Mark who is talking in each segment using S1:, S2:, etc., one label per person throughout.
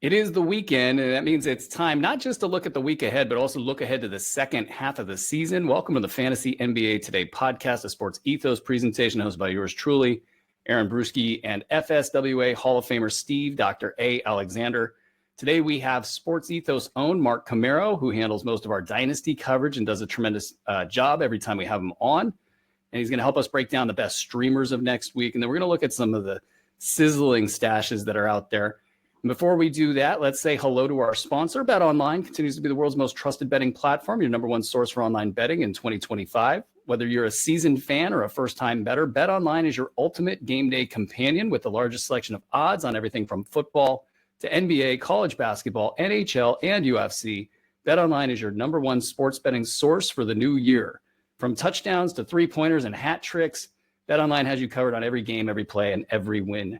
S1: It is the weekend, and that means it's time not just to look at the week ahead, but also look ahead to the second half of the season. Welcome to the Fantasy NBA Today podcast, a sports ethos presentation hosted by yours truly, Aaron Bruski, and FSWA Hall of Famer Steve Dr. A. Alexander. Today we have Sports Ethos own Mark Camero, who handles most of our Dynasty coverage and does a tremendous job every time we have him on. And he's going to help us break down the best streamers of next week. And then we're going to look at some of the sizzling stashes that are out there. And before we do that, let's say hello to our sponsor. BetOnline continues to be the world's most trusted betting platform, your number one source for online betting in 2025. Whether you're a seasoned fan or a first-time bettor, BetOnline is your ultimate game day companion with the largest selection of odds on everything from football to NBA, college basketball, NHL, and UFC. BetOnline is your number one sports betting source for the new year. From touchdowns to three-pointers and hat tricks, BetOnline has you covered on every game, every play, and every win.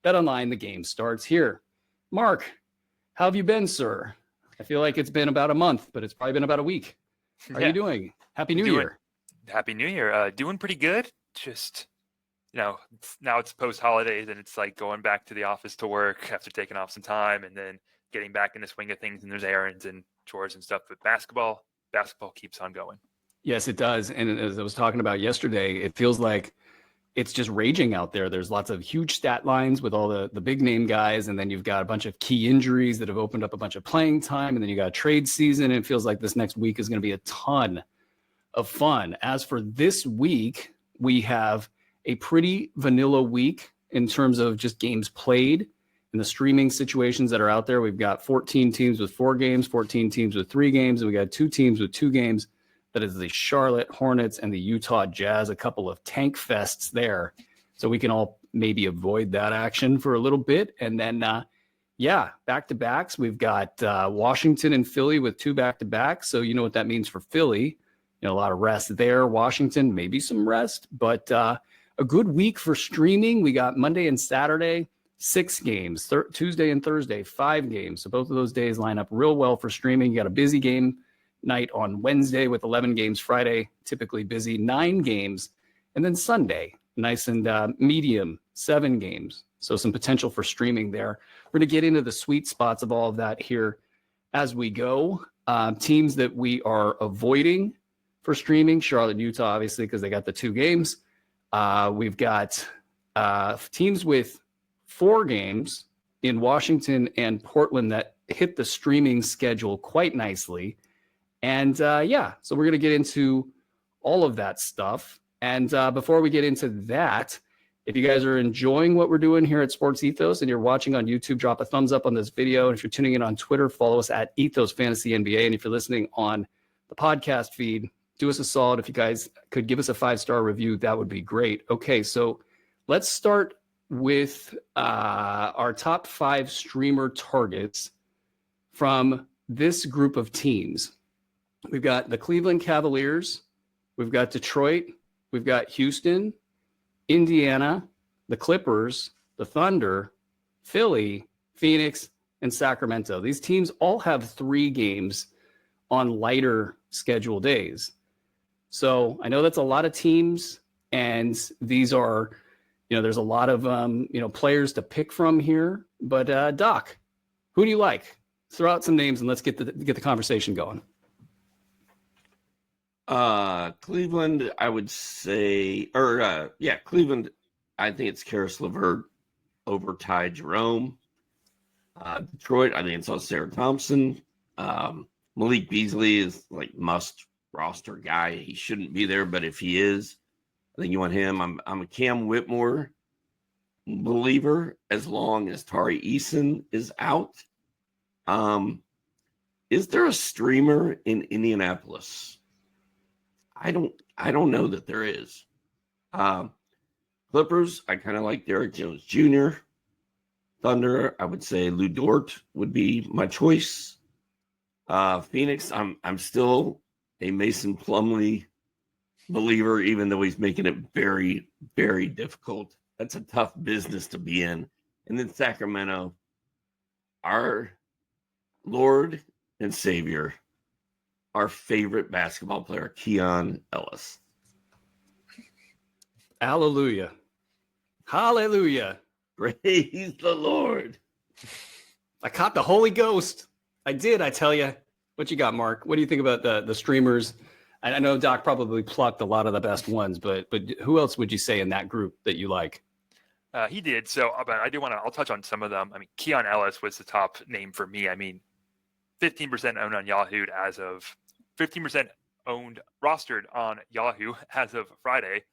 S1: BetOnline, the game starts here. Mark, how have you been, sir? I feel like it's been about a month, but it's probably been about a week. How are you doing? Happy New Year.
S2: Happy New Year. Doing pretty good. Just, now it's post-holidays, and it's like going back to the office to work after taking off some time and then getting back in the swing of things, and there's errands and chores and stuff. But basketball keeps on going.
S1: Yes, it does. And as I was talking about yesterday, it feels like it's just raging out there. There's lots of huge stat lines with all the big name guys. And then you've got a bunch of key injuries that have opened up a bunch of playing time. And then you got a trade season. And it feels like this next week is going to be a ton of fun. As for this week, we have a pretty vanilla week in terms of just games played and the streaming situations that are out there. We've got 14 teams with 4 games, 14 teams with 3 games, and we got 2 teams with 2 games. That is the Charlotte Hornets and the Utah Jazz, a couple of tank fests there. So we can all maybe avoid that action for a little bit. And then, back-to-backs. We've got Washington and Philly with 2 back-to-backs. So you know what that means for Philly. A lot of rest there. Washington, maybe some rest. But a good week for streaming. We got Monday and Saturday, 6 games. Tuesday and Thursday, 5 games. So both of those days line up real well for streaming. You got a busy game night on Wednesday with 11 games. Friday, typically busy, 9 games. And then Sunday, nice and medium, 7 games. So some potential for streaming there. We're going to get into the sweet spots of all of that here as we go. Teams that we are avoiding for streaming, Charlotte and Utah, obviously, because they got the 2 games. We've got teams with 4 games in Washington and Portland that hit the streaming schedule quite nicely. And so we're going to get into all of that stuff. And before we get into that, if you guys are enjoying what we're doing here at Sports Ethos and you're watching on YouTube, drop a thumbs up on this video. And if you're tuning in on Twitter, follow us at Ethos Fantasy NBA. And if you're listening on the podcast feed, do us a solid. If you guys could give us a 5-star review, that would be great. Okay, so let's start with our top 5 streamer targets from this group of teams. We've got the Cleveland Cavaliers, we've got Detroit, we've got Houston, Indiana, the Clippers, the Thunder, Philly, Phoenix, and Sacramento. These teams all have 3 games on lighter schedule days. So I know that's a lot of teams, and these are, there's a lot of, players to pick from here. But Doc, who do you like? Throw out some names and let's get the conversation going.
S3: Cleveland, I would say, Cleveland, I think it's Karis LeVert over Ty Jerome. Detroit, I think it's also Sarah Thompson. Malik Beasley is like must roster guy. He shouldn't be there, but if he is, I think you want him. I'm a Cam Whitmore believer as long as Tari Eason is out. Is there a streamer in Indianapolis? I don't know that there is. Clippers, I kind of like Derrick Jones Jr. Thunder, I would say Lou Dort would be my choice. Phoenix, I'm still a Mason Plumlee believer, even though he's making it very, very difficult. That's a tough business to be in. And then Sacramento, our Lord and Savior, our favorite basketball player, Keon Ellis.
S1: Hallelujah. Hallelujah.
S3: Praise the Lord.
S1: I caught the Holy Ghost. I did, I tell you. What you got, Mark? What do you think about the streamers? I know Doc probably plucked a lot of the best ones, but who else would you say in that group that you like?
S2: He did. So, but I do want to. I'll touch on some of them. I mean, Keon Ellis was the top name for me. I mean, 15% owned on Yahoo as of 15% owned rostered on Yahoo as of Friday.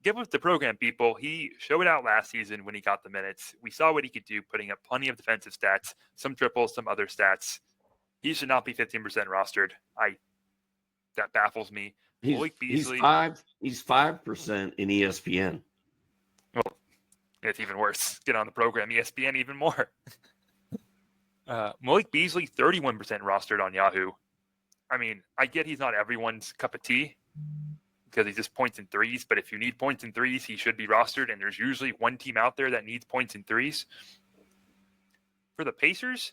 S2: Give us the program, people. He showed out last season when he got the minutes. We saw what he could do, putting up plenty of defensive stats, some triples, some other stats. He should not be 15% rostered. That baffles me. Malik Beasley,
S3: he's 5% in ESPN.
S2: Well, it's even worse. Get on the program, ESPN, even more. Malik Beasley, 31% rostered on Yahoo. I mean, I get he's not everyone's cup of tea because he just points in threes, but if you need points in threes, he should be rostered, and there's usually one team out there that needs points in threes. For the Pacers,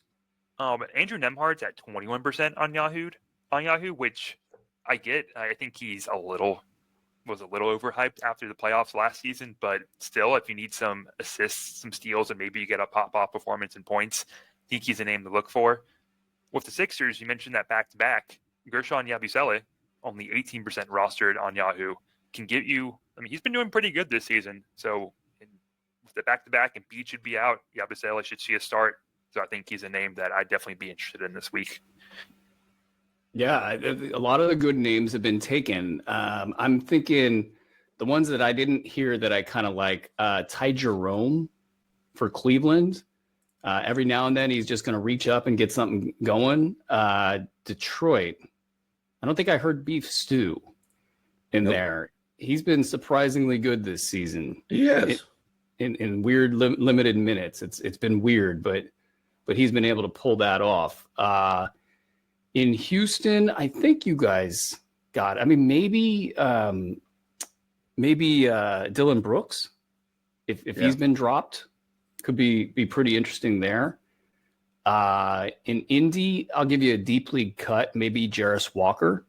S2: Andrew Nembhard's at 21% on Yahoo, which I get. I think he's was a little overhyped after the playoffs last season, but still, if you need some assists, some steals, and maybe you get a pop-off performance in points, I think he's a name to look for. With the Sixers, you mentioned that back-to-back, Gershon Yabusele, only 18% rostered on Yahoo, can get you. I mean, he's been doing pretty good this season. So with the back-to-back and Beach should be out, Yabusele should see a start. So I think he's a name that I'd definitely be interested in this week.
S1: Yeah, a lot of the good names have been taken. I'm thinking the ones that I didn't hear that I kind of like, Ty Jerome for Cleveland. Every now and then he's just going to reach up and get something going. Detroit. I don't think I heard Beef Stew in there. He's been surprisingly good this season.
S3: Yes.
S1: In weird limited minutes. It's been weird, but he's been able to pull that off. In Houston, I think you guys got. I mean, maybe Dylan Brooks, if he's been dropped, could be pretty interesting there. In Indy, I'll give you a deep league cut. Maybe Jarris Walker.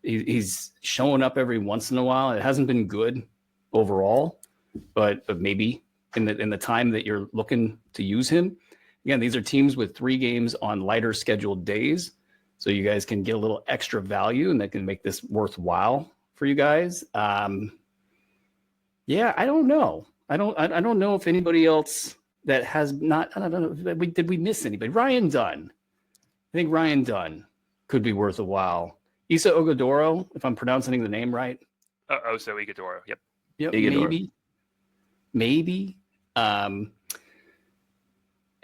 S1: He's showing up every once in a while. It hasn't been good overall, but maybe in the time that you're looking to use him. Again, these are teams with 3 games on lighter scheduled days, so you guys can get a little extra value, and that can make this worthwhile for you guys. Yeah, I don't know. I don't know if anybody else that has not. I don't know. Did we miss anybody? Ryan Dunn. I think Ryan Dunn could be worth a while. Issa Ogadoro, if I'm pronouncing the name right.
S2: Oso Ighodaro. Yep.
S1: Ighodaro. Maybe. And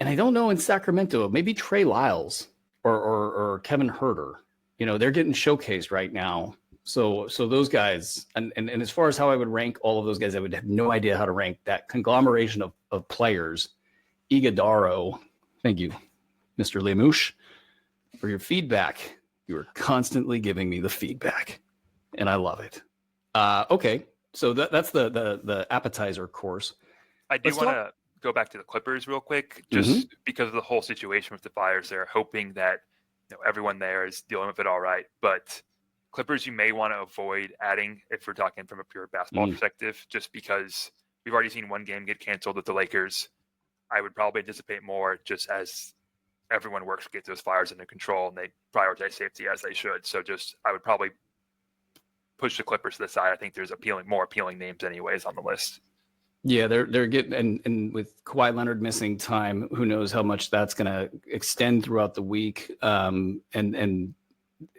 S1: I don't know in Sacramento, maybe Trey Lyles or Kevin Huerter. You know, they're getting showcased right now. So those guys, and as far as how I would rank all of those guys, I would have no idea how to rank that conglomeration of players. Ighodaro, thank you, Mr. Lemouche, for your feedback. You are constantly giving me the feedback, and I love it. Okay, so that's the appetizer course.
S2: I do want to go back to the Clippers real quick, just because of the whole situation with the Flyers. They're hoping that everyone there is dealing with it all right, but Clippers, you may want to avoid adding if we're talking from a pure basketball perspective, just because we've already seen one game get canceled with the Lakers. I would probably anticipate more just as everyone works to get those Flyers under control and they prioritize safety as they should. So I would probably push the Clippers to the side. I think there's more appealing names anyways on the list.
S1: Yeah, they're getting, and with Kawhi Leonard missing time, who knows how much that's going to extend throughout the week. And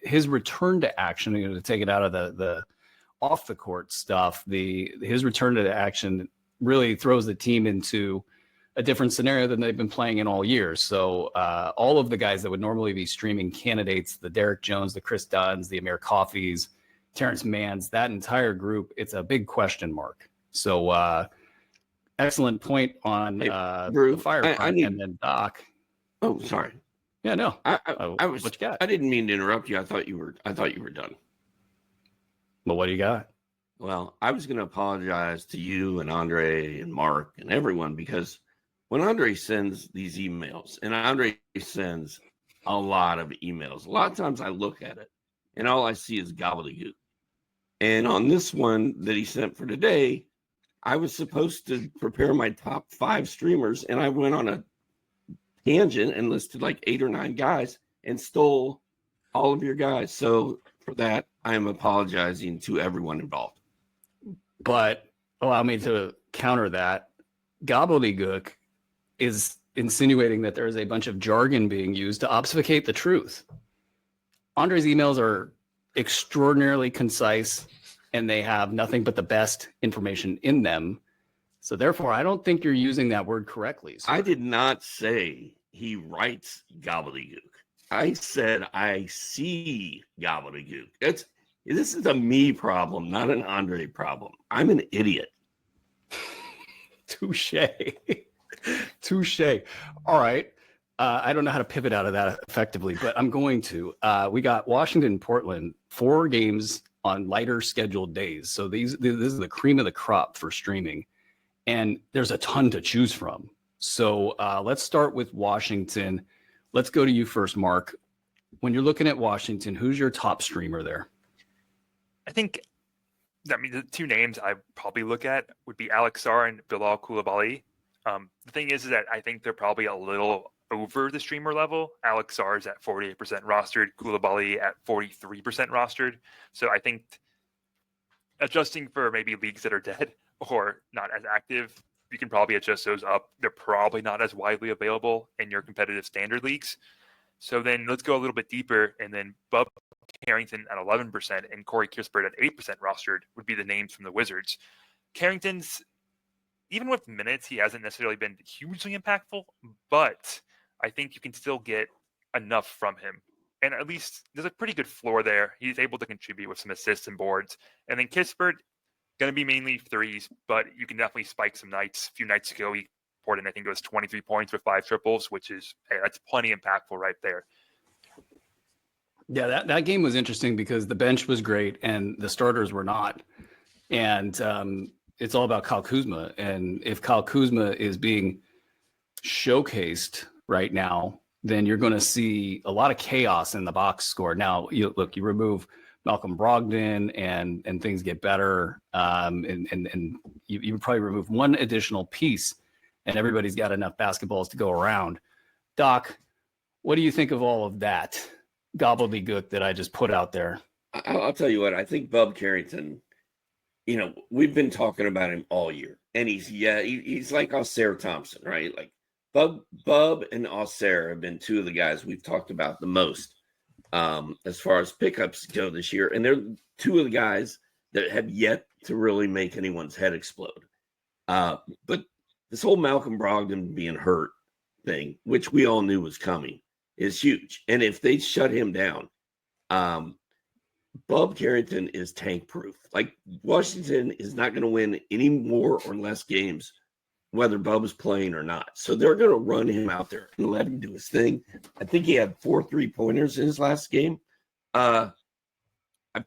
S1: his return to action, to take it out of the off the court stuff, his return to action really throws the team into a different scenario than they've been playing in all year. So all of the guys that would normally be streaming candidates, the Derek Jones, the Chris Duns, the Amir Coffees, Terrence Manns, that entire group, it's a big question mark. So excellent point on
S3: Brew,
S1: the Firefront, and then Doc.
S3: Oh, sorry.
S1: Yeah, no.
S3: What you got? I didn't mean to interrupt you. I thought you were done.
S1: Well, what do you got?
S3: Well, I was going to apologize to you and Andre and Mark and everyone, because when Andre sends these emails, and Andre sends a lot of emails, a lot of times I look at it and all I see is gobbledygook. And on this one that he sent for today, I was supposed to prepare my top 5 streamers, and I went on a tangent and listed like 8 or 9 guys and stole all of your guys. So for that, I am apologizing to everyone involved.
S1: But allow me to counter that. Gobbledygook is insinuating that there is a bunch of jargon being used to obfuscate the truth. Andre's emails are extraordinarily concise, and they have nothing but the best information in them. So therefore, I don't think you're using that word correctly.
S3: I did not say he writes gobbledygook. I said I see gobbledygook. This is a me problem, not an Andre problem. I'm an idiot.
S1: Touche. Touche. All right. I don't know how to pivot out of that effectively, but I'm going to. We got Washington, Portland, 4 games on lighter scheduled days. So this is the cream of the crop for streaming, and there's a ton to choose from. So let's start with Washington. Let's go to you first, Mark. When you're looking at Washington, who's your top streamer there?
S2: I think, the 2 names I probably look at would be Alex Sarr and Bilal Coulibaly. The thing is that I think they're probably a little over the streamer level. Alex Sarr is at 48% rostered, Coulibaly at 43% rostered. So I think adjusting for maybe leagues that are dead or not as active, you can probably adjust those up. They're probably not as widely available in your competitive standard leagues. So then let's go a little bit deeper, and then Bub Carrington at 11% and Corey Kispert at 8% rostered would be the names from the Wizards. Carrington's, even with minutes, he hasn't necessarily been hugely impactful, but I think you can still get enough from him. And at least there's a pretty good floor there. He's able to contribute with some assists and boards. And then Kispert, going to be mainly threes, but you can definitely spike some nights. A few nights ago, he poured in, I think it was 23 points with 5 triples, which is, hey, that's plenty impactful right there.
S1: Yeah, that game was interesting because the bench was great and the starters were not. And it's all about Kyle Kuzma. And if Kyle Kuzma is being showcased right now, then you're going to see a lot of chaos in the box score. Now, you remove Malcolm Brogdon and things get better. And you would probably remove one additional piece, and everybody's got enough basketballs to go around. Doc, what do you think of all of that gobbledygook that I just put out there?
S3: I'll tell you what, I think Bub Carrington, we've been talking about him all year, and he's like Ausar Thompson, right? Like Bub and Ausar have been 2 of the guys we've talked about the most as far as pickups go this year, and they're 2 of the guys that have yet to really make anyone's head explode. But this whole Malcolm Brogdon being hurt thing, which we all knew was coming, is huge. And if they shut him down, Bub Carrington is tank proof. Like, Washington is not going to win any more or less games, whether Bub is playing or not. So they're going to run him out there and let him do his thing. I think he had 4 3-pointers in his last game. I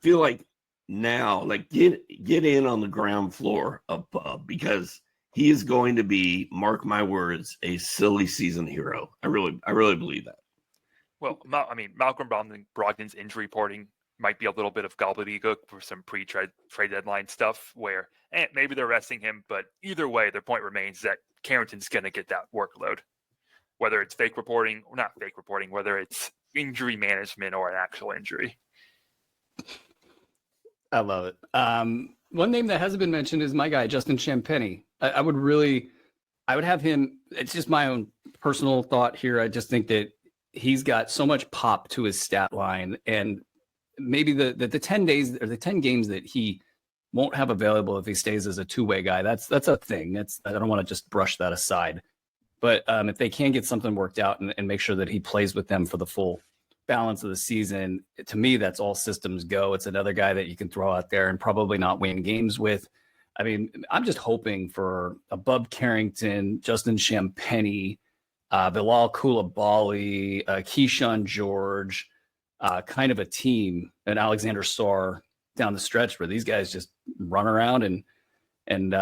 S3: feel like now, like, get in on the ground floor of Bub, because he is going to be, mark my words, a silly season hero. I really believe that.
S2: Well, Malcolm Brogdon's injury reporting might be a little bit of gobbledygook for some pre-trade deadline stuff where maybe they're resting him, but either way, their point remains that Carrington's going to get that workload, whether it's fake reporting or not fake reporting, whether it's injury management or an actual injury.
S1: I love it. One name that hasn't been mentioned is my guy, Justin Champagnie. I would have him. It's just my own personal thought here. I just think that he's got so much pop to his stat line, and maybe the 10 days or the 10 games that he won't have available if he stays as a 2-way guy. That's a thing. I don't want to just brush that aside. But if they can get something worked out and make sure that he plays with them for the full balance of the season, to me, that's all systems go. It's another guy that you can throw out there and probably not win games with. I mean, I'm just hoping for a Bub Carrington, Justin Champagnie, Bilal Coulibaly, Keyshawn George, kind of a team, and Alexander Sarr down the stretch where these guys just run around and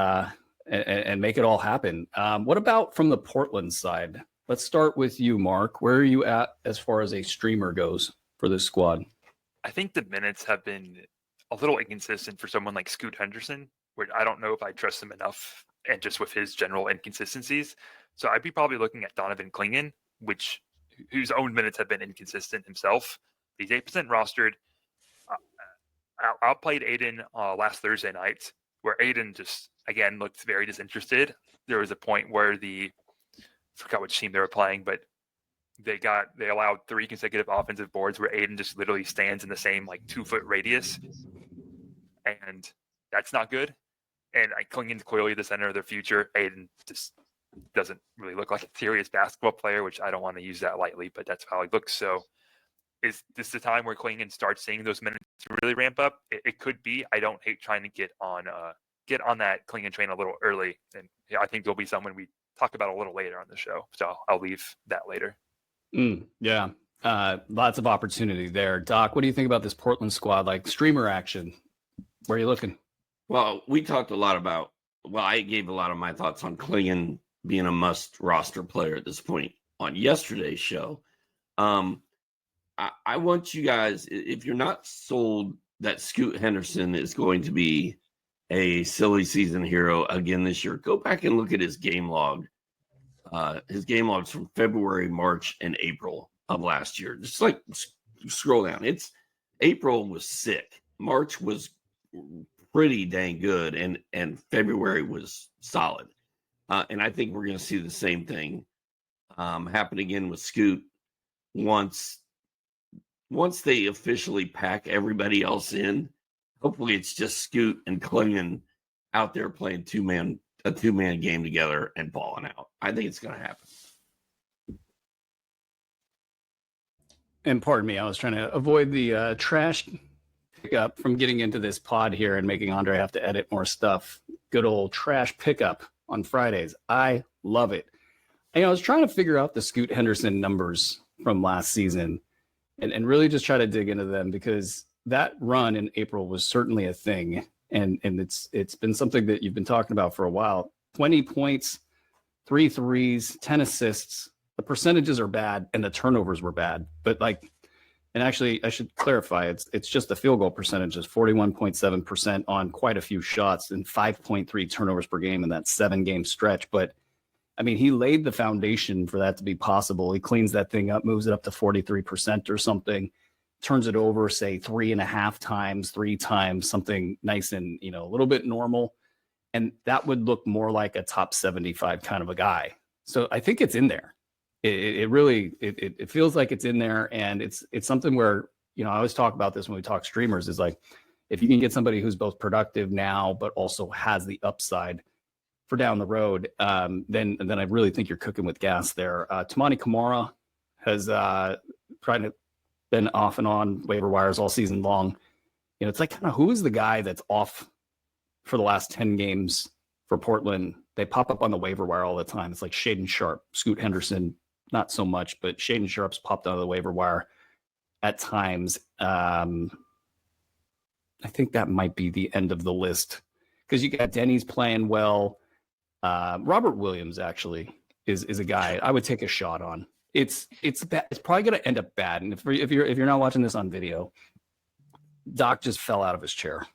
S1: make it all happen. What about from the Portland side? Let's start with you, Mark. Where are you at as far as a streamer goes for this squad?
S2: I think the minutes have been a little inconsistent for someone like Scoot Henderson, where I don't know if I trust him enough, and just with his general inconsistencies. So I'd be probably looking at Donovan Clingan, whose own minutes have been inconsistent himself. He's 8% rostered. Outplayed Aiden last Thursday night, where Aiden just, again, looked very disinterested. There was a point where I forgot which team they were playing, but they allowed 3 consecutive offensive boards where Aiden just literally stands in the same 2-foot radius. And that's not good. And Klingon's clearly the center of their future. Aiden just doesn't really look like a serious basketball player, which I don't want to use that lightly, but that's how he looks. So is this the time where Klingon starts seeing those minutes really ramp up? It could be. I don't hate trying to get on that Klingon train a little early. And I think there'll be someone we talk about a little later on the show. So I'll leave that later.
S1: Yeah. Lots of opportunity there. Doc, what do you think about this Portland squad? Streamer action. Where are you looking?
S3: Well, we talked a lot about, I gave a lot of my thoughts on Klingon being a must roster player at this point on yesterday's show. I want you guys, if you're not sold that Scoot Henderson is going to be a silly season hero again this year, go back and look at his game log. His game logs from February, March, and April of last year. Just scroll down. April was sick. March was pretty dang good, and February was solid. And I think we're going to see the same thing happen again with Scoot once they officially pack everybody else in. Hopefully it's just Scoot and Klingon out there playing a two-man game together and balling out. I think it's going to happen.
S1: And pardon me, I was trying to avoid the trash pickup from getting into this pod here and making Andre have to edit more stuff. Good old trash pickup on Fridays. I love it. And, I was trying to figure out the Scoot Henderson numbers from last season and really just try to dig into them, because that run in April was certainly a thing. And it's been something that you've been talking about for a while. 20 points, 3 threes, 10 assists. The percentages are bad and the turnovers were bad. But and actually I should clarify, it's just the field goal percentage is 41.7% on quite a few shots and 5.3 turnovers per game in that 7-game stretch. But I mean, he laid the foundation for that to be possible. He cleans that thing up, moves it up to 43% or something, turns it over, say 3.5 times, 3 times, something nice and, a little bit normal. And that would look more like a top 75 kind of a guy. So I think it's in there. It really feels like it's in there. And it's something where, I always talk about this when we talk streamers, is if you can get somebody who's both productive now, but also has the upside for down the road, then I really think you're cooking with gas there. Tamani Kamara has been off and on waiver wires all season long. It's kind of, who is the guy that's off for the last 10 games for Portland? They pop up on the waiver wire all the time. It's like Shaden Sharp, Scoot Henderson, not so much, but Shaden Sharp's popped out of the waiver wire at times. I think that might be the end of the list, because you got Denny's playing well. Robert Williams actually is a guy I would take a shot on. It's bad. It's probably going to end up bad. And if you're not watching this on video, Doc just fell out of his chair,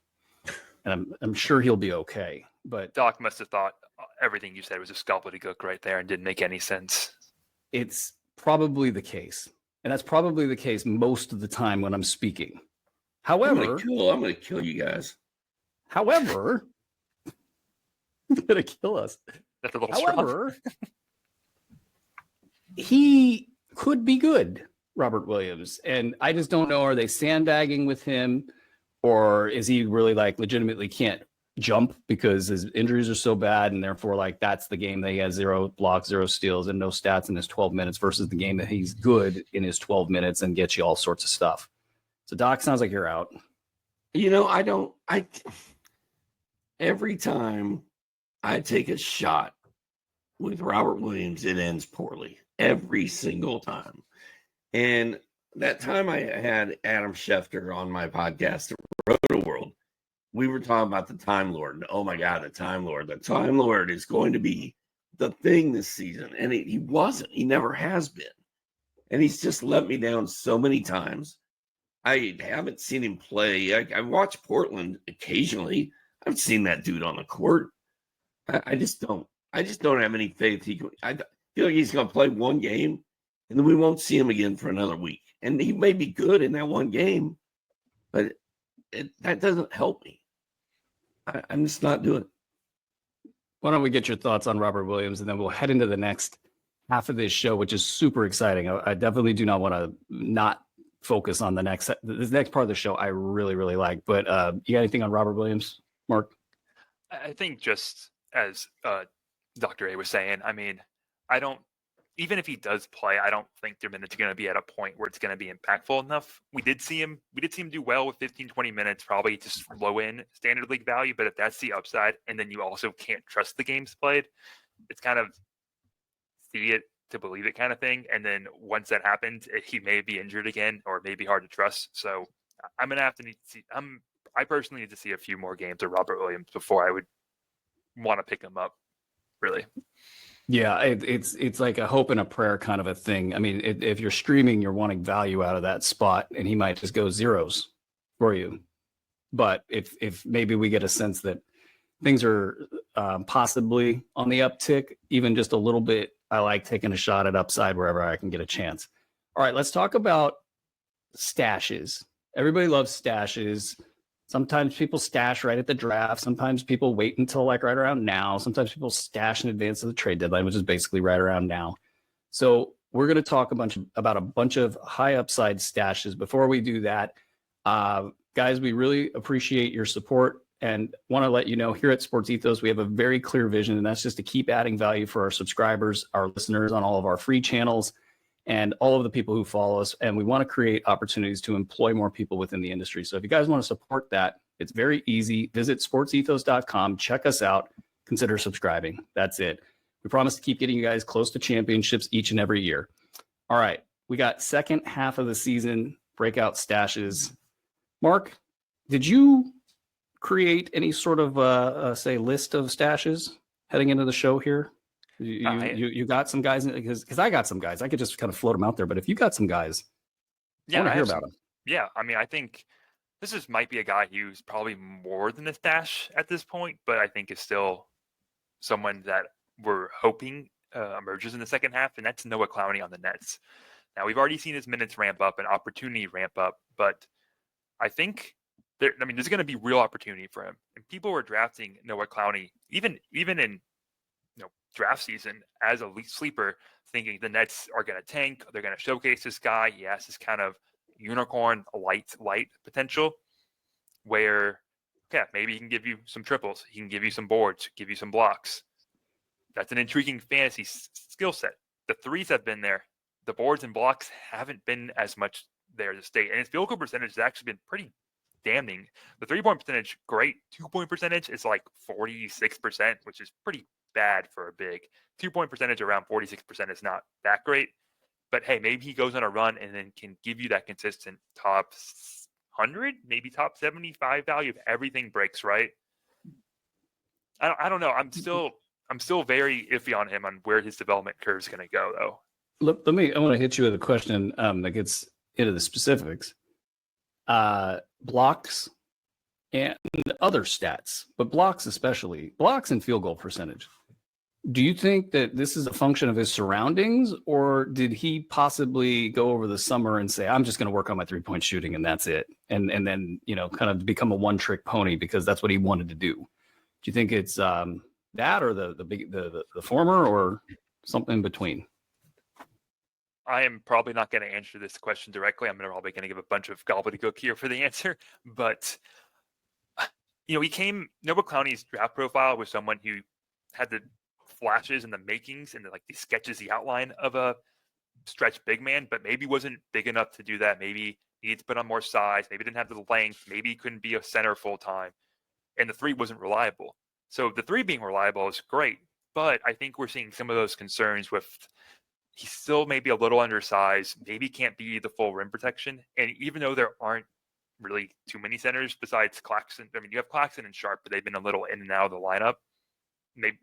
S1: and I'm sure he'll be okay. But
S2: Doc must have thought everything you said was a gobbledygook right there and didn't make any sense.
S1: It's probably the case, and that's probably the case most of the time when I'm speaking. However,
S3: I'm going to kill you guys.
S1: However, he's going to kill us.
S2: That's a little strong.
S1: He could be good, Robert Williams. And I just don't know, are they sandbagging with him, or is he really legitimately can't jump because his injuries are so bad, and therefore that's the game that he has 0 blocks, 0 steals, and no stats in his 12 minutes versus the game that he's good in his 12 minutes and gets you all sorts of stuff. So Doc, sounds like you're out.
S3: Every time I take a shot with Robert Williams, it ends poorly every single time. And that time I had Adam Schefter on my podcast, Roto World, we were talking about the Time Lord. And oh my God, the Time Lord. The Time Lord is going to be the thing this season. And he wasn't. He never has been. And he's just let me down so many times. I haven't seen him play. I watch Portland occasionally. I've seen that dude on the court. I just don't have any faith. I feel like he's going to play one game and then we won't see him again for another week. And he may be good in that one game, but that doesn't help me. I'm just not doing it.
S1: Why don't we get your thoughts on Robert Williams, and then we'll head into the next half of this show, which is super exciting. I definitely do not want to not focus on this next part of the show. I really, really like. But you got anything on Robert Williams, Mark?
S2: I think just as Dr. A was saying, I mean, even if he does play, I don't think their minutes are going to be at a point where it's going to be impactful enough. We did see him do well with 15, 20 minutes, probably just low in standard league value. But if that's the upside, and then you also can't trust the games played, it's kind of see it to believe it kind of thing. And then once that happens, he may be injured again or may be hard to trust. So I'm going to have to need to see, I personally need to see a few more games of Robert Williams before I would want to pick him up, really.
S1: Yeah, it's like a hope and a prayer kind of a thing. I mean, if you're streaming, you're wanting value out of that spot, and he might just go zeros for you. But if maybe we get a sense that things are possibly on the uptick, even just a little bit, I like taking a shot at upside wherever I can get a chance. All right, let's talk about stashes. Everybody loves stashes. Sometimes people stash right at the draft. Sometimes people wait until like right around now. Sometimes people stash in advance of the trade deadline, which is basically right around now. So we're going to talk about a bunch of high upside stashes. Before we do that, guys, we really appreciate your support and want to let you know here at Sports Ethos, we have a very clear vision, and that's just to keep adding value for our subscribers, our listeners on all of our free channels, and all of the people who follow us. And we want to create opportunities to employ more people within the industry. So if you guys want to support that, it's very easy. Visit sportsethos.com, check us out, consider subscribing. That's it. We promise to keep getting you guys close to championships each and every year. All right, we got second half of the season breakout stashes. Mark, did you create any sort of say list of stashes heading into the show here? You got some guys, because I got some guys. I could just kind of float them out there. But if you got some guys, I want to hear about them.
S2: Yeah, I mean, I think this might be a guy who's probably more than a stash at this point, but I think is still someone that we're hoping emerges in the second half, and that's Noah Clowney on the Nets. Now, we've already seen his minutes ramp up and opportunity ramp up, but I think there's going to be real opportunity for him. And people were drafting Noah Clowney, even in draft season as a sleeper, thinking the Nets are going to tank. They're going to showcase this guy. He has this kind of unicorn light potential where, yeah, maybe he can give you some triples. He can give you some boards, give you some blocks. That's an intriguing fantasy skill set. The threes have been there. The boards and blocks haven't been as much there to stay. And his field goal percentage has actually been pretty damning. The 3-point percentage, great. 2-point percentage is like 46%, which is pretty bad for a big. 2-point percentage around 46% is not that great. But hey, maybe he goes on a run and then can give you that consistent top 100, maybe top 75 value if everything breaks right. I don't know. I'm still very iffy on him on where his development curve is going to go, though.
S1: I want to hit you with a question that gets into the specifics. Blocks and other stats, but blocks especially, blocks and field goal percentage. Do you think that this is a function of his surroundings, or did he possibly go over the summer and say, I'm just going to work on my 3-point shooting and that's it? And then, kind of become a one-trick pony because that's what he wanted to do. Do you think it's that or the former or something in between?
S2: I am probably not going to answer this question directly. I'm probably going to give a bunch of gobbledygook here for the answer. But, Noah Clowney's draft profile was someone who had the flashes and the makings and the sketches, the outline of a stretch big man, but maybe wasn't big enough to do that. Maybe he needed to put on more size. Maybe didn't have the length. Maybe he couldn't be a center full time. And the 3 wasn't reliable. So the 3 being reliable is great. But I think we're seeing some of those concerns with he's still maybe a little undersized, maybe can't be the full rim protection. And even though there aren't really too many centers besides Claxton, I mean, you have Claxton and Sharp, but they've been a little in and out of the lineup. Maybe,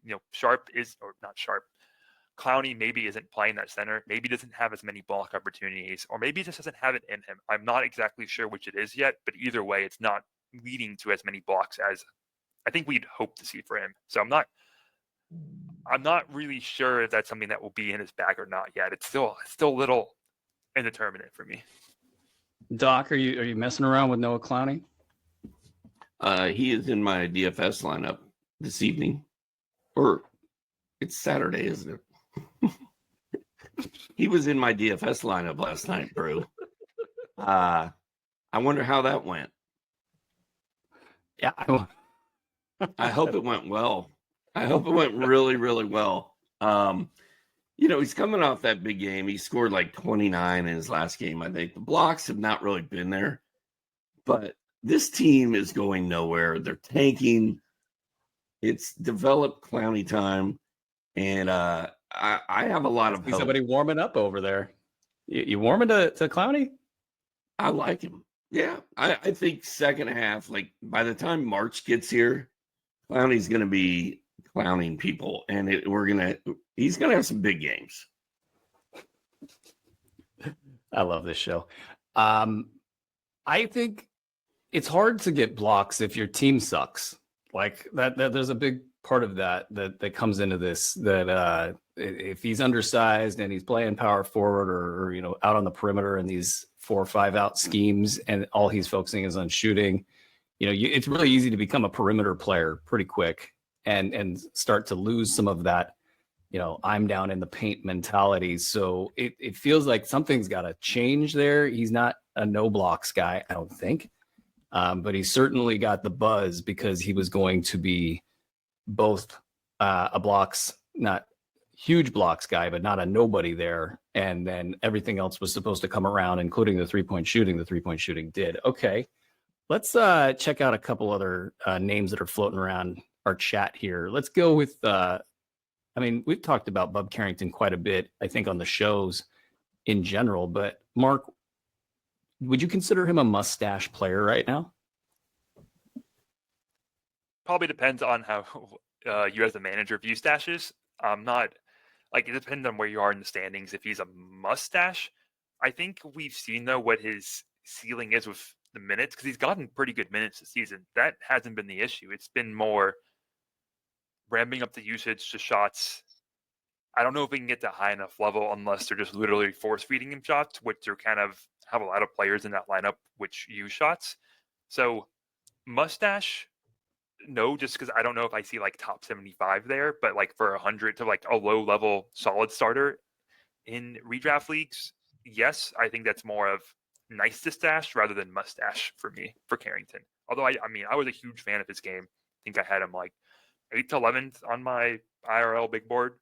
S2: Clowney maybe isn't playing that center, maybe doesn't have as many block opportunities, or maybe just doesn't have it in him. I'm not exactly sure which it is yet, but either way, it's not leading to as many blocks as I think we'd hope to see for him. So I'm not really sure if that's something that will be in his bag or not yet. It's still a little indeterminate for me.
S1: Doc, are you messing around with Noah Clowney?
S3: He is in my DFS lineup this evening, or it's Saturday, isn't it? He was in my DFS lineup last night, bro. I wonder how that went.
S1: Yeah.
S3: I hope it went well. I hope it went really, really well. He's coming off that big game. He scored like 29 in his last game, I think. The blocks have not really been there, but this team is going nowhere. They're tanking. It's developed Clowney time, and I have a lot of hope.
S1: Somebody warming up over there. You warming to Clowney?
S3: I like him. Yeah, I think second half, like by the time March gets here, Clowney's going to be clowning people, and he's going to have some big games.
S1: I love this show. I think it's hard to get blocks if your team sucks. Like that there's a big part of that comes into this, that if he's undersized and he's playing power forward or out on the perimeter in these 4 or 5 out schemes, and all he's focusing is on shooting, it's really easy to become a perimeter player pretty quick and start to lose some of that, I'm down in the paint mentality. So it feels like something's got to change there. He's not a no blocks guy, I don't think. But he certainly got the buzz because he was going to be both a blocks, not huge blocks guy, but not a nobody there. And then everything else was supposed to come around, including the 3-point shooting. The 3-point shooting did. Okay, let's check out a couple other names that are floating around our chat here. Let's go with, we've talked about Bub Carrington quite a bit, I think, on the shows in general. But Mark, would you consider him a mustache player right now?
S2: Probably depends on how you as the manager view stashes. It depends on where you are in the standings. If he's a mustache, I think we've seen though what his ceiling is with the minutes, because he's gotten pretty good minutes this season. That hasn't been the issue. It's been more ramping up the usage to shots. I don't know if we can get to high enough level unless they're just literally force feeding him shots, which they're kind of have a lot of players in that lineup which use shots. So mustache, no, just because I don't know if I see like top 75 there, but like for 100 to like a low level solid starter in redraft leagues, yes, I think that's more of nice to stash rather than mustache for me for Carrington. Although I was a huge fan of his game. I think I had him like 8th to 11th on my IRL big board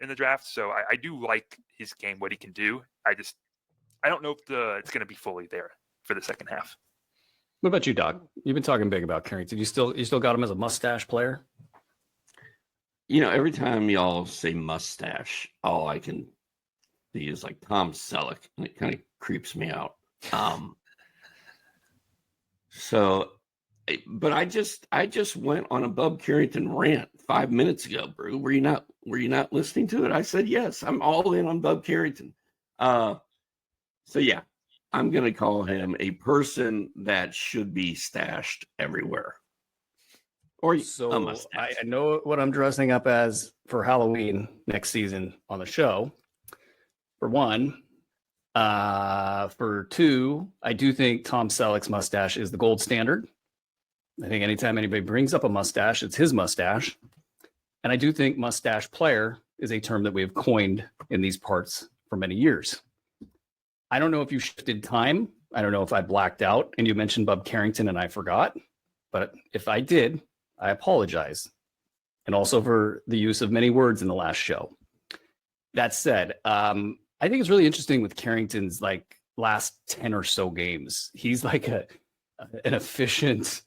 S2: in the draft. So I do like his game, what he can do. I don't know if it's going to be fully there for the second half.
S1: What about you, Doc? You've been talking big about Carrington. You still got him as a mustache player?
S3: Every time y'all say mustache, all I can see is like Tom Selleck, and it kind of creeps me out. But I just went on a Bub Carrington rant 5 minutes ago, bro. Were you not listening to it? I said yes. I'm all in on Bub Carrington. So yeah, I'm going to call him a person that should be stashed everywhere. Or
S1: so I know what I'm dressing up as for Halloween next season on the show. For one, for two, I do think Tom Selleck's mustache is the gold standard. I think anytime anybody brings up a mustache, it's his mustache. And I do think mustache player is a term that we have coined in these parts for many years. I don't know if you shifted time. I don't know if I blacked out and you mentioned Bub Carrington and I forgot. But if I did, I apologize. And also for the use of many words in the last show. That said, I think it's really interesting with Carrington's like last 10 or so games. He's like an efficient,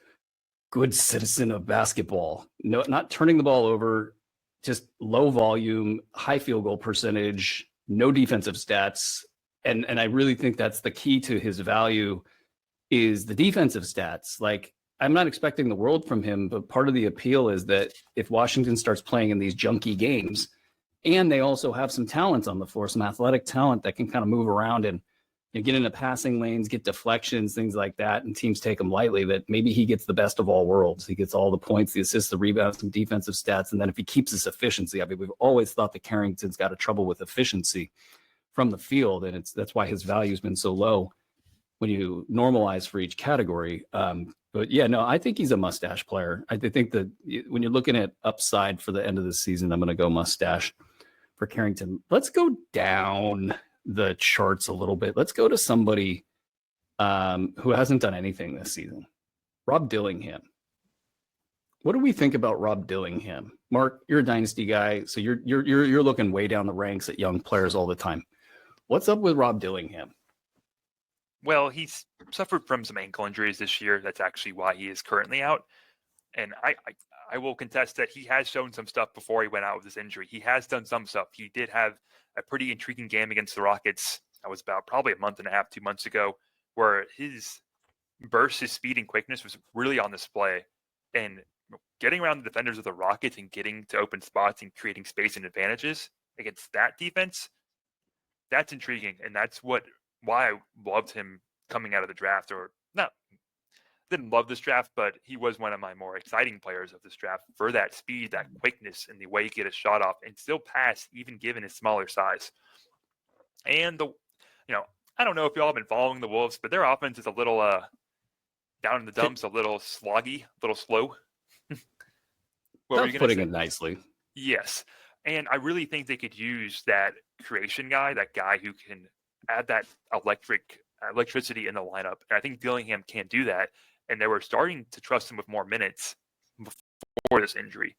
S1: good citizen of basketball. No, not turning the ball over, just low volume, high field goal percentage, no defensive stats. And I really think that's the key to his value is the defensive stats. Like, I'm not expecting the world from him, but part of the appeal is that if Washington starts playing in these junky games, and they also have some talent on the floor, some athletic talent that can kind of move around and get into passing lanes, get deflections, things like that, and teams take him lightly, that maybe he gets the best of all worlds. He gets all the points, the assists, the rebounds, some defensive stats, and then if he keeps his efficiency, I mean, we've always thought that Carrington's got a trouble with efficiency from the field, and that's why his value has been so low when you normalize for each category. But yeah, no, I think he's a mustache player. I think that when you're looking at upside for the end of the season, I'm going to go mustache for Carrington. Let's go down the charts a little bit. Let's go to somebody who hasn't done anything this season. Rob Dillingham. What do we think about Rob Dillingham? Mark, you're a dynasty guy, so you're looking way down the ranks at young players all the time. What's up with Rob Dillingham?
S2: Well, he's suffered from some ankle injuries this year. That's actually why he is currently out. And I will contest that he has shown some stuff before he went out with this injury. He has done some stuff. He did have a pretty intriguing game against the Rockets. That was about probably a month and a half, 2 months ago, where his burst, his speed and quickness was really on display. And getting around the defenders of the Rockets and getting to open spots and creating space and advantages against that defense, that's intriguing. And that's why I loved him coming out of the draft, or not. Didn't love this draft, but he was one of my more exciting players of this draft for that speed, that quickness, and the way he get a shot off and still pass, even given his smaller size. And I don't know if y'all have been following the Wolves, but their offense is a little down in the dumps, a little sloggy, a little slow.
S1: What were you putting it nicely?
S2: Yes, and I really think they could use that creation guy, that guy who can add that electricity in the lineup. And I think Dillingham can do that. And they were starting to trust him with more minutes before this injury.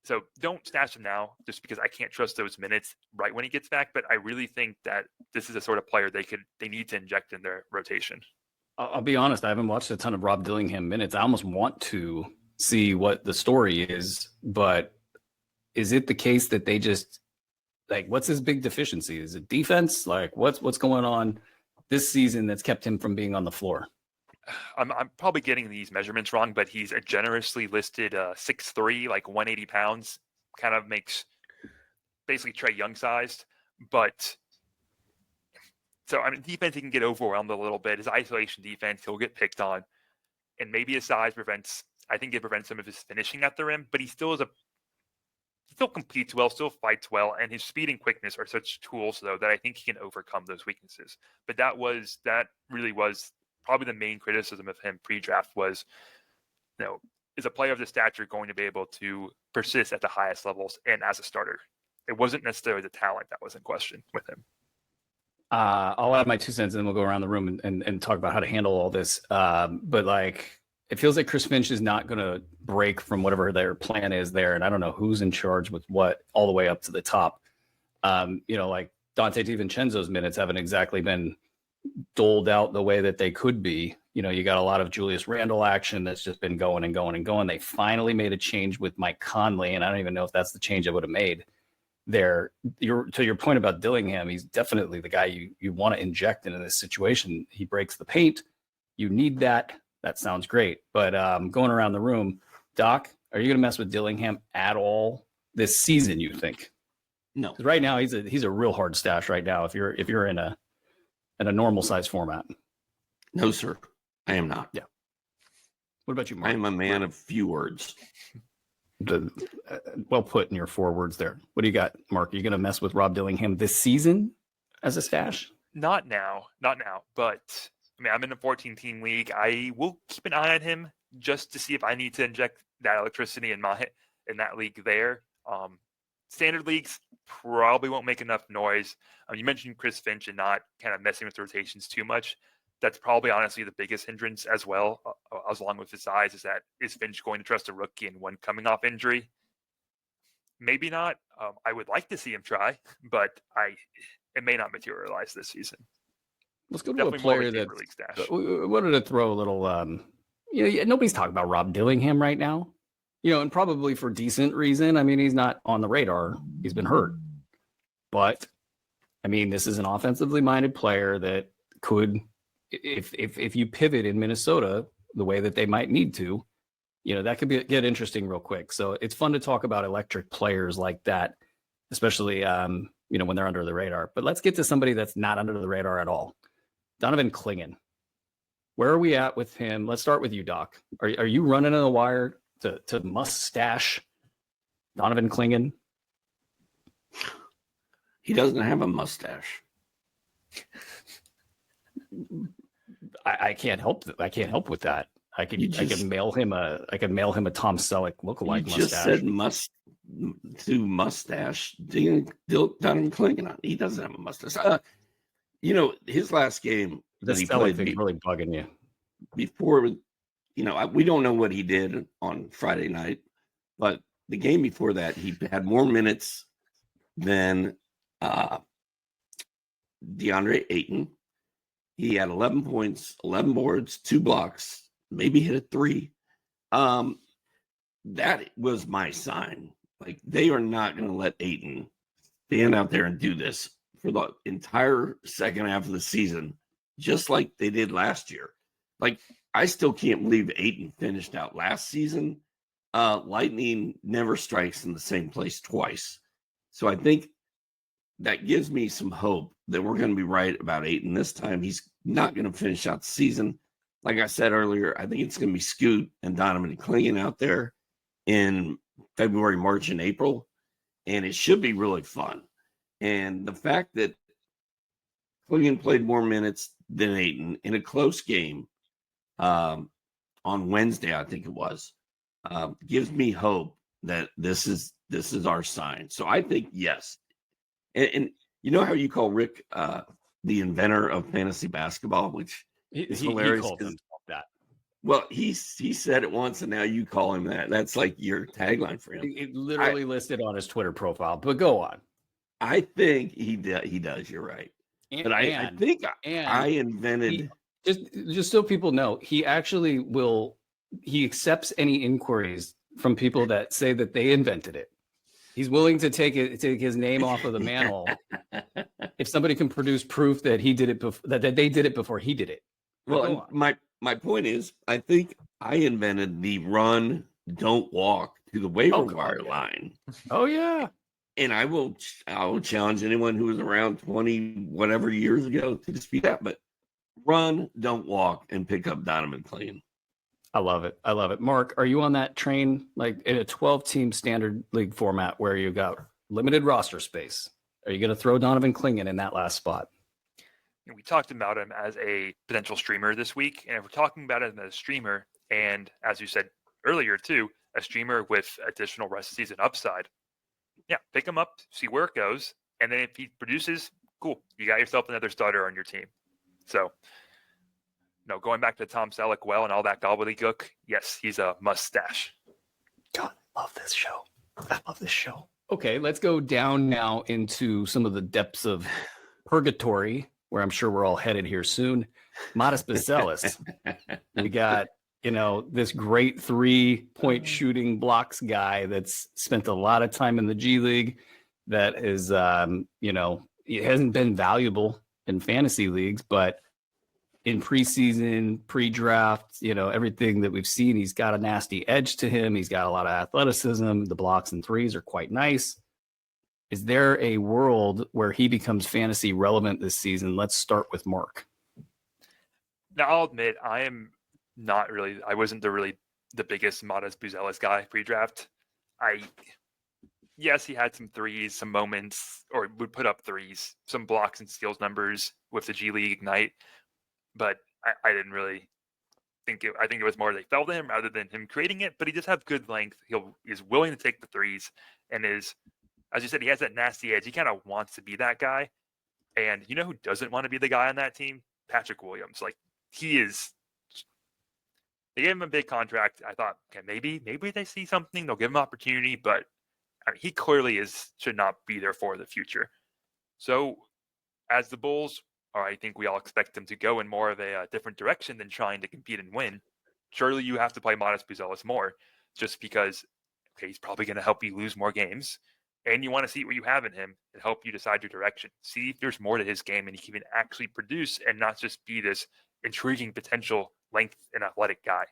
S2: So don't stash him now just because I can't trust those minutes right when he gets back. But I really think that this is a sort of player they need to inject in their rotation.
S1: I'll be honest, I haven't watched a ton of Rob Dillingham minutes. I almost want to see what the story is, but is it the case that they just what's his big deficiency? Is it defense? What's going on this season that's kept him from being on the floor?
S2: I'm probably getting these measurements wrong, but he's a generously listed 6'3", 180 pounds. Kind of makes basically Trae Young sized. But so, defense, he can get overwhelmed a little bit. His isolation defense, he'll get picked on. And maybe his size prevents some of his finishing at the rim, but he still competes well, still fights well, and his speed and quickness are such tools, though, that I think he can overcome those weaknesses. But that really was probably the main criticism of him pre-draft was, is a player of this stature going to be able to persist at the highest levels and as a starter? It wasn't necessarily the talent that was in question with him.
S1: I'll add my 2 cents and then we'll go around the room and talk about how to handle all this. But it feels like Chris Finch is not going to break from whatever their plan is there. And I don't know who's in charge with what all the way up to the top. Dante DiVincenzo's minutes haven't exactly been doled out the way that they could be. You got a lot of Julius Randle action that's just been going and going and going. They finally made a change with Mike Conley, and I don't even know if that's the change I would have made there. To your point about Dillingham, he's definitely the guy you want to inject into this situation. He breaks the paint. You need that. That sounds great. But going around the room, Doc, are you going to mess with Dillingham at all this season, you think?
S3: No.
S1: Because right now he's a real hard stash right now if you're in a normal size format.
S3: No, sir. I am not.
S1: Yeah. What about you, Mark?
S3: I am a man of few words.
S1: Well put in your 4 words there. What do you got, Mark? Are you going to mess with Rob Dillingham this season as a stash?
S2: Not now. But I'm in a 14-team league. I will keep an eye on him just to see if I need to inject that electricity in that league there. Standard leagues probably won't make enough noise. You mentioned Chris Finch and not kind of messing with the rotations too much. That's probably honestly the biggest hindrance as well, as along with his size, is Finch going to trust a rookie and one coming off injury? Maybe not. I would like to see him try, but it may not materialize this season.
S1: Let's go to a player that we wanted to throw a little. Nobody's talking about Rob Dillingham right now, and probably for decent reason. He's not on the radar. He's been hurt, but this is an offensively minded player that could, if you pivot in Minnesota the way that they might need to, that could get interesting real quick. So it's fun to talk about electric players like that, especially when they're under the radar. But let's get to somebody that's not under the radar at all. Donovan Clingan. Where are we at with him? Let's start with you, Doc. Are you running in the wire to mustache Donovan Clingan?
S3: He doesn't have a mustache.
S1: I can't help with that. I could mail him a Tom Selleck lookalike
S3: You just said mustache. Donovan Clingan. He doesn't have a mustache. His last game
S1: the
S3: that he
S1: Selleck
S3: played
S1: thing's really bugging you.
S3: Before, we don't know what he did on Friday night, but the game before that, he had more minutes than DeAndre Ayton. He had 11 points, 11 boards, 2 blocks, maybe hit a 3. That was my sign. Like, they are not going to let Ayton stand out there and do this for the entire second half of the season, just like they did last year. Like, I still can't believe Ayton finished out last season. Lightning never strikes in the same place twice. So I think that gives me some hope that we're going to be right about Ayton this time. He's not going to finish out the season. Like I said earlier, I think it's going to be Scoot and Donovan Clingan out there in February, March, and April. And it should be really fun. And the fact that Clingan played more minutes than Ayton in a close game on Wednesday, I think it was, gives me hope that this is our sign. So I think yes. And you know how you call Rick the inventor of fantasy basketball, which is hilarious.
S1: He called himself that.
S3: Well, he said it once, and now you call him that. That's like your tagline for him.
S1: It literally listed on his Twitter profile. But go on.
S3: I think he does. You're right. But I think I invented.
S1: Just so people know, he actually he accepts any inquiries from people that say that they invented it. He's willing to take his name off of the mantle if somebody can produce proof that he did it that they did it before he did it.
S3: Well, my point is, I think I invented the run, don't walk to the waiver wire line.
S1: Oh yeah.
S3: And I will challenge anyone who was around 20 whatever years ago to dispute that. But run, don't walk, and pick up Donovan Clingan.
S1: I love it. Mark, are you on that train? Like in a 12-team standard league format where you got limited roster space, are you going to throw Donovan Clingan in that last spot?
S2: We talked about him as a potential streamer this week. And if we're talking about him as a streamer, and as you said earlier too, a streamer with additional rest of season upside, yeah, pick him up, see where it goes. And then if he produces, cool. You got yourself another starter on your team. So, going back to Tom Selleck and all that gobbledygook, yes, he's a mustache.
S1: God, I love this show. Okay, let's go down now into some of the depths of purgatory, where I'm sure we're all headed here soon. Modest Bazelis. We got, this great 3-point shooting blocks guy that's spent a lot of time in the G League that is, it hasn't been valuable in fantasy leagues, but in preseason, pre-draft, everything that we've seen, he's got a nasty edge to him. He's got a lot of athleticism. The blocks and threes are quite nice. Is there a world where he becomes fantasy relevant this season? Let's start with Mark.
S2: Now, I'll admit, I wasn't the biggest Modest Bazelis guy pre-draft. Yes, he had some threes, some moments, or would put up threes, some blocks and steals numbers with the G League Ignite. But I didn't really think it. I think it was more they fell to him rather than him creating it. But he does have good length. He's willing to take the threes, and is, as you said, he has that nasty edge. He kind of wants to be that guy. And you know who doesn't want to be the guy on that team? Patrick Williams. Like, he is. They gave him a big contract. I thought, okay, maybe they see something. They'll give him opportunity. But he clearly should not be there for the future. So, as the Bulls. Or I think we all expect them to go in more of a different direction than trying to compete and win. Surely you have to play Modest Bazelis more just because, okay, he's probably going to help you lose more games. And you want to see what you have in him and help you decide your direction. See if there's more to his game and he can actually produce and not just be this intriguing potential length and athletic guy.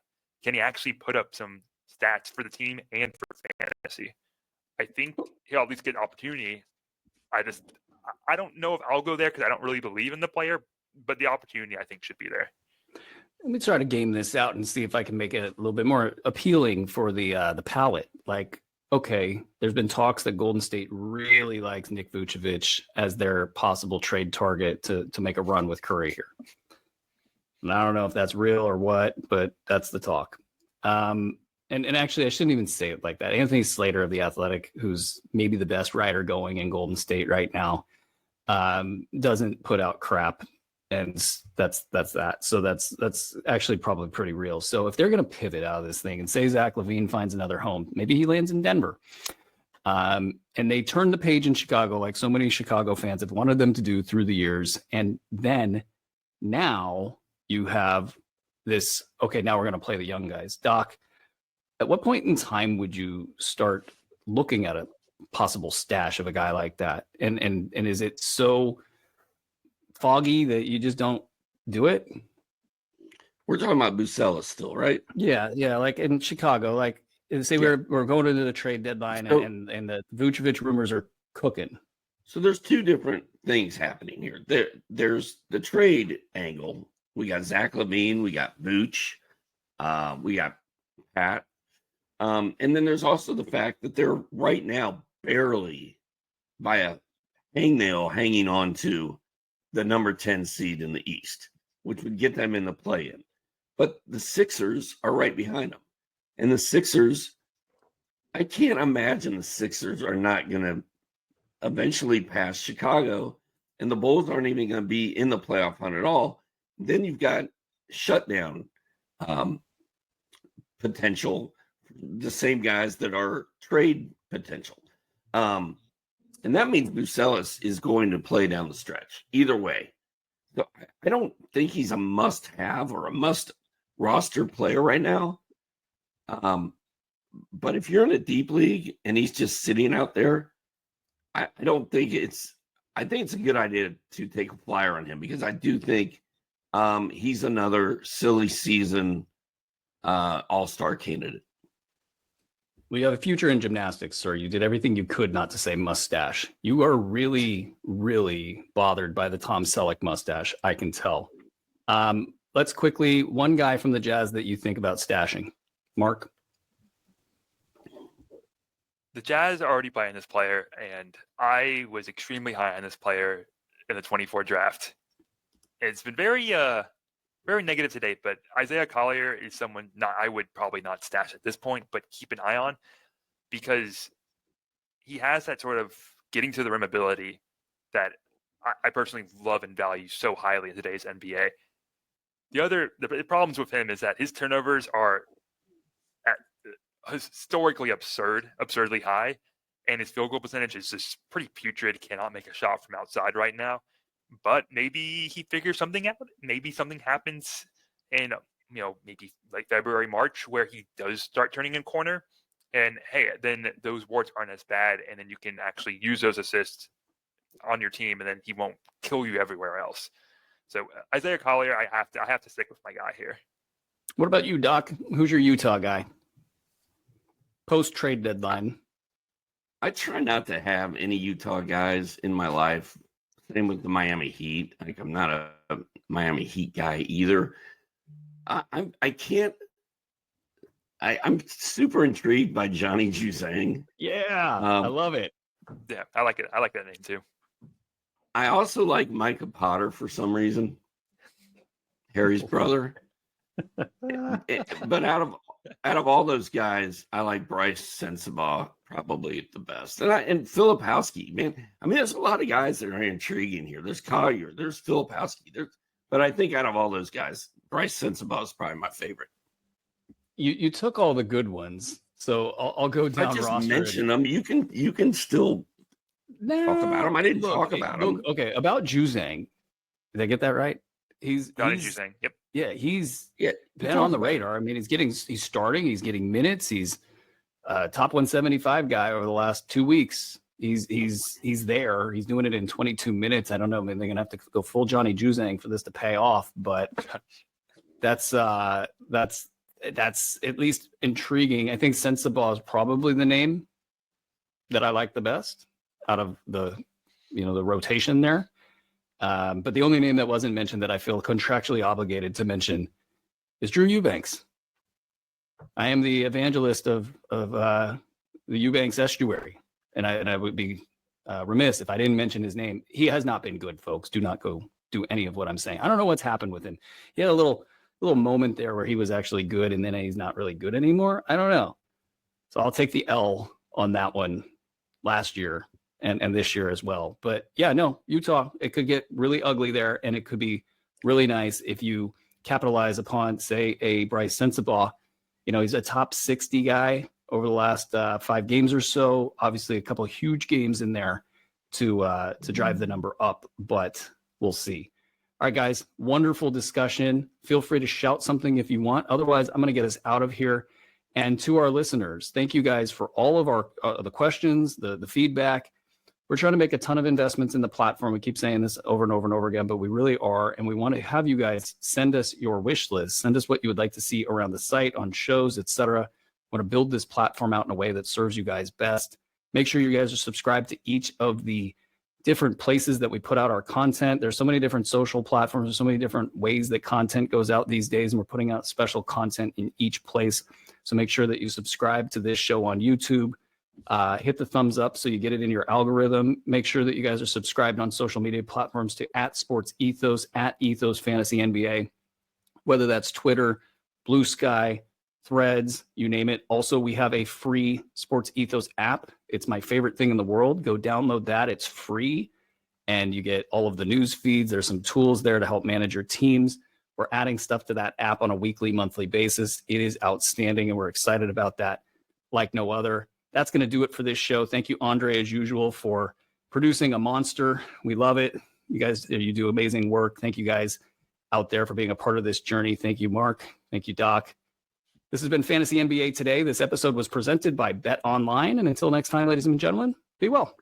S2: Can he actually put up some stats for the team and for fantasy? I think he'll at least get an opportunity. I don't know if I'll go there because I don't really believe in the player, but the opportunity I think should be there.
S1: Let me try to game this out and see if I can make it a little bit more appealing for the palate. Like, okay, there's been talks that Golden State really likes Nick Vucevic as their possible trade target to make a run with Curry here. And I don't know if that's real or what, but that's the talk. And actually, I shouldn't even say it like that. Anthony Slater of The Athletic, who's maybe the best writer going in Golden State right now, doesn't put out crap. And that's that. So that's actually probably pretty real. So if they're going to pivot out of this thing and say Zach LaVine finds another home, maybe he lands in Denver, and they turn the page in Chicago, like so many Chicago fans have wanted them to do through the years. And then now you have this, okay, now we're going to play the young guys. Doc, at what point in time would you start looking at a possible stash of a guy like that? And is it so foggy that you just don't do it?
S3: We're talking about Bucelas still, right?
S1: Yeah. Like in Chicago, like say we're going into the trade deadline,
S3: So,
S1: and the Vucevic rumors are cooking.
S3: So there's two different things happening here. There's the trade angle. We got Zach LaVine, we got Vooch, we got Pat, and then there's also the fact that they're right now barely by a hangnail hanging on to the number 10 seed in the East, which would get them in the play-in. But the Sixers are right behind them. And the Sixers, I can't imagine the Sixers are not going to eventually pass Chicago, and the Bulls aren't even going to be in the playoff hunt at all. Then you've got shutdown potential, the same guys that are trade potential. And that means Bucelas is going to play down the stretch either way. So I don't think he's a must-have or a must-roster player right now. But if you're in a deep league and he's just sitting out there, I think it's a good idea to take a flyer on him, because I do think he's another silly season all-star candidate.
S1: We have a future in gymnastics, sir. You did everything you could not to say mustache. You are really, really bothered by the Tom Selleck mustache, I can tell. Let's quickly, one guy from the Jazz that you think about stashing. Mark?
S2: The Jazz are already buying this player, and I was extremely high on this player in the 24 draft. It's been very negative to date, but Isaiah Collier is someone I would probably not stash at this point, but keep an eye on, because he has that sort of getting to the rim ability that I personally love and value so highly in today's NBA. The problems with him is that his turnovers are at historically absurdly high, and his field goal percentage is just pretty putrid. Cannot make a shot from outside right now. But maybe he figures something out. Maybe something happens in, maybe like February, March, where he does start turning in corner. And hey, then those warts aren't as bad. And then you can actually use those assists on your team, and then he won't kill you everywhere else. So Isaiah Collier, I have to stick with my guy here.
S1: What about you, Doc? Who's your Utah guy? Post-trade deadline.
S3: I try not to have any Utah guys in my life. Same with the Miami Heat. Like, I'm not a Miami Heat guy either. I'm super intrigued by Johnny Juzang.
S1: Yeah, I love it.
S2: Yeah, I like it. I like that name too.
S3: I also like Micah Potter for some reason. Harry's brother. But out of all those guys, I like Bryce Sensabaugh probably the best. And Filipowski, man. I mean, there's a lot of guys that are intriguing here. There's Collier, there's Filipowski, but I think out of all those guys, Bryce Sensabaugh is probably my favorite.
S1: You took all the good ones, so I'll go down.
S3: I just
S1: roster
S3: mentioned them. You can still talk about them. I didn't talk about them.
S1: Okay, about Juzang. Did I get that right? He's
S2: Juzang. Yep.
S1: Yeah, he's been on the radar. I mean, he's starting. He's getting minutes. He's top 175 guy over the last 2 weeks. He's there. He's doing it in 22 minutes. I don't know. Maybe they're gonna have to go full Johnny Juzang for this to pay off. But that's at least intriguing. I think Sensabaugh is probably the name that I like the best out of the rotation there. But the only name that wasn't mentioned that I feel contractually obligated to mention is Drew Eubanks. I am the evangelist of the Eubanks estuary, and I would be remiss if I didn't mention his name. He has not been good, folks. Do not go do any of what I'm saying. I don't know what's happened with him. He had a little moment there where he was actually good, and then he's not really good anymore. I don't know. So I'll take the L on that one last year and this year as well. But yeah, no, Utah, it could get really ugly there, and it could be really nice if you capitalize upon, say, a Bryce Sensabaugh. You know, he's a top 60 guy over the last 5 games or so. Obviously, a couple of huge games in there to drive the number up, but we'll see. All right, guys, wonderful discussion. Feel free to shout something if you want. Otherwise, I'm going to get us out of here. And to our listeners, thank you guys for all of our the questions, the feedback. We're trying to make a ton of investments in the platform. We keep saying this over and over and over again, but we really are. And we want to have you guys send us your wish list. Send us what you would like to see around the site, on shows, etc. Want to build this platform out in a way that serves you guys best. Make sure you guys are subscribed to each of the different places that we put out our content. There's so many different social platforms. There's so many different ways that content goes out these days, and we're putting out special content in each place. So make sure that you subscribe to this show on YouTube. Hit the thumbs up so you get it in your algorithm. Make sure that you guys are subscribed on social media platforms to @SportsEthos, @EthosFantasyNBA, whether that's Twitter, Blue Sky, Threads, you name it. Also, we have a free Sports Ethos app. It's my favorite thing in the world. Go download that. It's free, and you get all of the news feeds. There's some tools there to help manage your teams. We're adding stuff to that app on a weekly, monthly basis. It is outstanding, and we're excited about that like no other. That's going to do it for this show. Thank you, Andre, as usual, for producing a monster. We love it. You guys, you do amazing work. Thank you guys out there for being a part of this journey. Thank you, Mark. Thank you, Doc. This has been Fantasy NBA Today. This episode was presented by Bet Online. And until next time, ladies and gentlemen, be well.